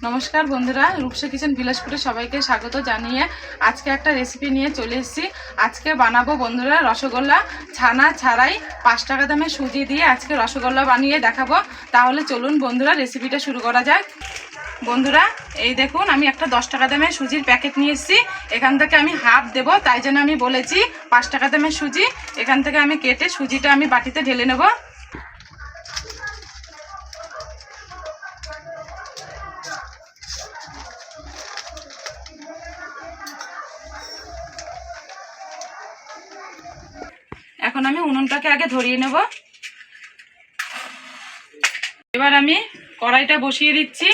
নমস্কার বন্ধুরা, রূপসা কিচেন বিলাসপুরে সবাইকে স্বাগত জানিয়ে আজকে একটা রেসিপি নিয়ে চলে এসেছি। আজকে বানাবো বন্ধুরা রসগোল্লা, ছানা ছাড়াই 5 টাকা দামে সুজি দিয়ে আজকে রসগোল্লা বানিয়ে দেখাবো। তাহলে চলুন বন্ধুরা রেসিপিটা শুরু করা যাক। বন্ধুরা এই দেখুন, আমি একটা 10 টাকা দামের সুজির প্যাকেট নিয়ে এসেছি। এখান থেকে আমি হাফ দেবো, তাই জন্য আমি বলেছি 5 টাকা দামের সুজি। এখান থেকে আমি কেটে সুজিটা আমি বাটিতে ঢেলে নেব। এখন আমি উনুনটাকে আগে ধরিয়ে নেব। এবার আমি কড়াইটা বসিয়ে দিচ্ছি।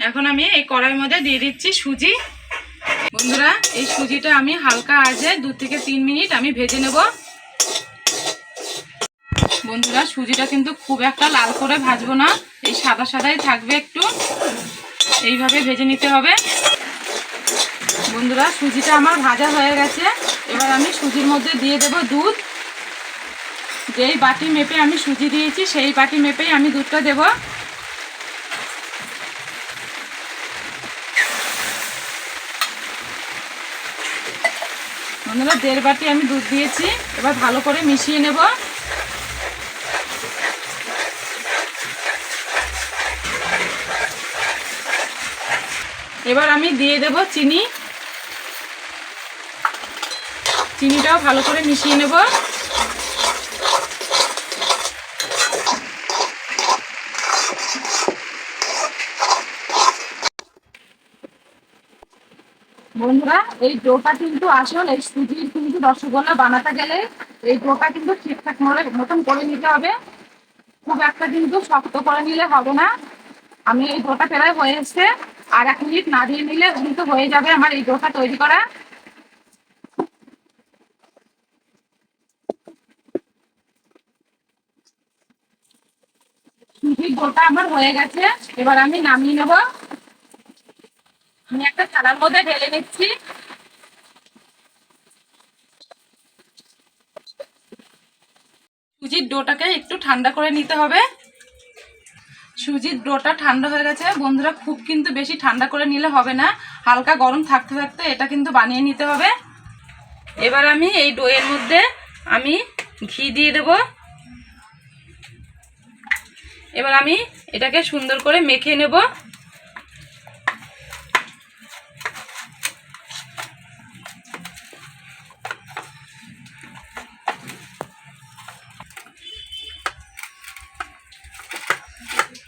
এখন আমি এই কড়াইয়ের মধ্যে দিয়ে দিচ্ছি সুজি। বন্ধুরা এই সুজিটা আমি হালকা আঁচে 2 থেকে 3 মিনিট আমি ভেজে নেব। বন্ধুরা সুজিটা কিন্তু খুব একটা লাল করে ভাজবো না, এই সাদা সাদাই থাকবে, একটু এইভাবে ভেজে নিতে হবে। বন্ধুরা সুজিটা আমার ভাজা হয়ে গেছে। এবার আমি সুজির মধ্যে দিয়ে দেব দুধ। যেই বাটি মেপে আমি সুজি দিয়েছি সেই বাটি মেপেই আমি দুধটা দেব। বন্ধুরা 1.5 বাটি আমি দুধ দিয়েছি। এবার ভালো করে মিশিয়ে নেব। এবার আমি দিয়ে দেব চিনি। চিনিটাও ভালো করে মিশিয়ে নেব। বন্ধুরা এই ডোটা কিন্তু আসল, এই সুজির কিন্তু রসগোল্লা বানাতে গেলে এই ডোটা কিন্তু ঠিকঠাক মতন করে নিতে হবে। খুব একটা কিন্তু শক্ত করে নিলে হবে না। আমি এই ডোটা প্রায় হয়ে এসছে, আর 1 মিনিট না দিয়ে নিলে কিন্তু হয়ে যাবে আমার এই ডোটা তৈরি করা। সুজির ডোটা আমার হয়ে গেছে। এবার আমি নামিয়ে নেব। আমি একটা থালার মধ্যে ঢেলে নিচ্ছি। সুজির ডোটাকে একটু ঠান্ডা করে নিতে হবে। সুজির ডোটা ঠান্ডা হয়ে গেছে। বন্ধুরা খুব কিন্তু বেশি ঠান্ডা করে নিলে হবে না, হালকা গরম থাকতে থাকতে এটা কিন্তু বানিয়ে নিতে হবে। এবার আমি এই ডোয়ের মধ্যে আমি ঘি দিয়ে দেব। এবার আমি এটাকে সুন্দর করে মেখে নেব।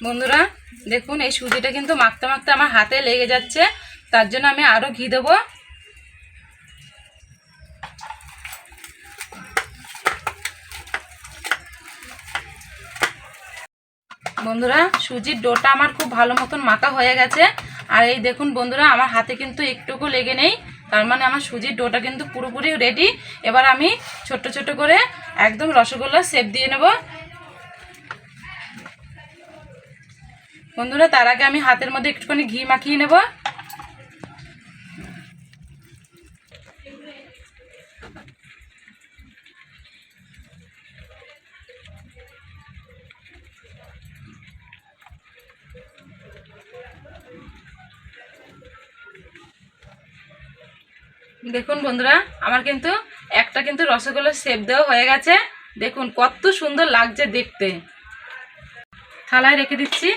বন্ধুরা দেখুন এই সুজিটা কিন্তু মাখতে মাখতে আমার হাতে লেগে যাচ্ছে, তার জন্য আমি আরো ঘি দেব। বন্ধুরা সুজির ডোটা আমার খুব ভালো মতন মাখা হয়ে গেছে। আর এই দেখুন বন্ধুরা আমার হাতে কিন্তু একটুকু লেগে নেই, তার মানে আমার সুজির ডোটা কিন্তু পুরোপুরি রেডি। এবার আমি ছোট ছোট করে একদম রসগোল্লা শেপ দিয়ে নেব। বন্ধুরা তার আগে আমি হাতের মধ্যে একটুখানি ঘি মাখিয়ে নেব। দেখুন বন্ধুরা আমার কিন্তু একটা কিন্তু রসগোল্লার শেপ দেওয়া হয়ে গেছে। দেখুন কত সুন্দর লাগছে দেখতে। থালায় রেখে দিচ্ছি।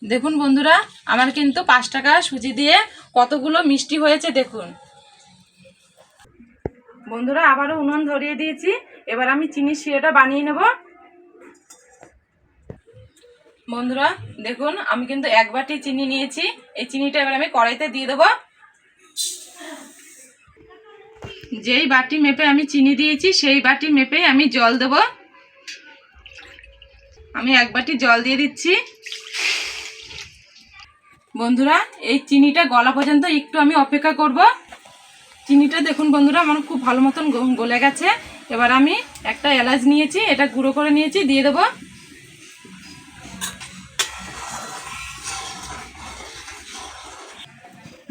দেখুন বন্ধুরা আমার কিন্তু 5 টাকা সুজি দিয়ে কতগুলো মিষ্টি হয়েছে দেখুন। বন্ধুরা আবারও উনুন ধরিয়ে দিয়েছি। এবার আমি চিনির শিরাটা বানিয়ে নেব। বন্ধুরা দেখুন আমি কিন্তু 1 বাটি চিনি নিয়েছি। এই চিনিটা এবার আমি কড়াইতে দিয়ে দেব। যেই বাটি মেপে আমি চিনি দিয়েছি সেই বাটি মেপে আমি জল দেব। আমি 1 বাটি জল দিয়ে দিচ্ছি। বন্ধুরা এই চিনিটা গলা পর্যন্ত একটু আমি অপেক্ষা করব। চিনিটা দেখুন বন্ধুরা আমার খুব ভালো মতন গলে গেছে। এবার আমি একটা এলাচ নিয়েছি, এটা গুঁড়ো করে নিয়েছি, দিয়ে দেবো।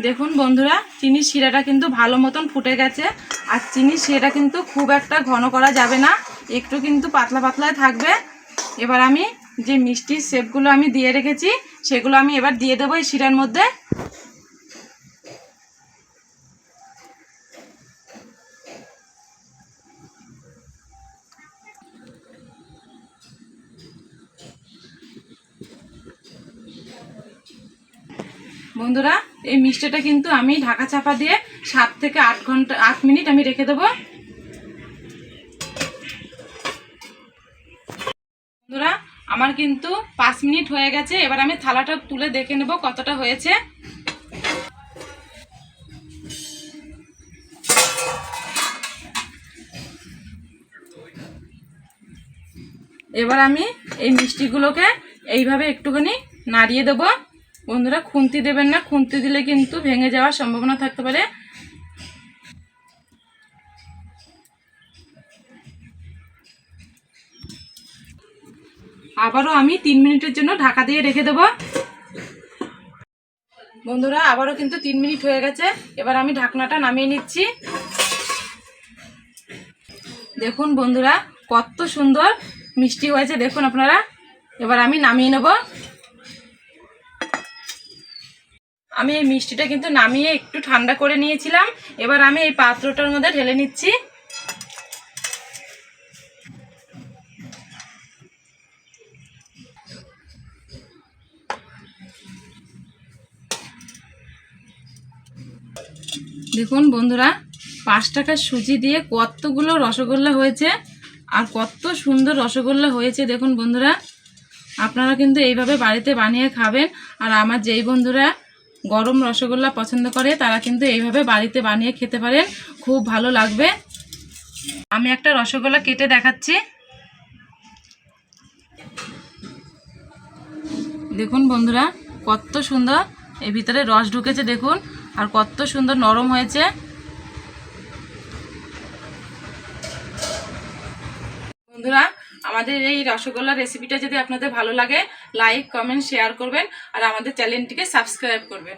দেখুন বন্ধুরা, চিনির শিরাটা কিন্তু ভালো মতন ফুটে গেছে। আর চিনির শিরাটা কিন্তু খুব একটা ঘন করা যাবে না, একটু কিন্তু পাতলা পাতলায় থাকবে। এবার আমি যে মিষ্টির শেপগুলো আমি দিয়ে রেখেছি সেগুলো আমি এবার দিয়ে দেবো এই শিরার মধ্যে। বন্ধুরা, এই মিষ্টিটা কিন্তু আমি ঢাকা চাপা দিয়ে 7 থেকে 8 মিনিট আমি রেখে দেবো। বন্ধুরা, আমার কিন্তু 5 মিনিট হয়ে গেছে। এবার আমি থালাটা তুলে দেখে নেব কতটা হয়েছে। এবার আমি এই মিষ্টিগুলোকে এইভাবে একটুখানি নাড়িয়ে দেবো। বন্ধুরা, খুন্তি দেবেন না, খুন্তি দিলে কিন্তু ভেঙে যাওয়ার সম্ভাবনা থাকতে পারে। আবারও আমি 3 মিনিটের জন্য ঢাকা দিয়ে রেখে দেবো। বন্ধুরা, আবারও কিন্তু 3 মিনিট হয়ে গেছে। এবার আমি ঢাকনাটা নামিয়ে নিচ্ছি। দেখুন বন্ধুরা, কত সুন্দর মিষ্টি হয়েছে দেখুন আপনারা। এবার আমি নামিয়ে নেব। আমি এই মিষ্টিটা কিন্তু নামিয়ে একটু ঠান্ডা করে নিয়েছিলাম। এবার আমি এই পাত্রটার মধ্যে ঢেলে নিচ্ছি। দেখুন বন্ধুরা, 5 টাকার সুজি দিয়ে কতগুলো রসগোল্লা হয়েছে, আর কত সুন্দর রসগোল্লা হয়েছে দেখুন বন্ধুরা। আপনারা কিন্তু এইভাবে বাড়িতে বানিয়ে খাবেন। আর আমার যেই বন্ধুরা গরম রসগোল্লা পছন্দ করে তারা কিন্তু এইভাবে বাড়িতে বানিয়ে খেতে পারেন, খুব ভালো লাগবে। আমি একটা রসগোল্লা কেটে দেখাচ্ছি। দেখুন বন্ধুরা, কত সুন্দর এর ভিতরে রস ঢুকেছে দেখুন, আর কত সুন্দর নরম হয়েছে। বন্ধুরা, আমাদের এই রসগোল্লা রেসিপিটা যদি আপনাদের ভালো লাগে, লাইক, কমেন্ট, শেয়ার করবেন আর আমাদের চ্যানেলটিকে সাবস্ক্রাইব করবেন।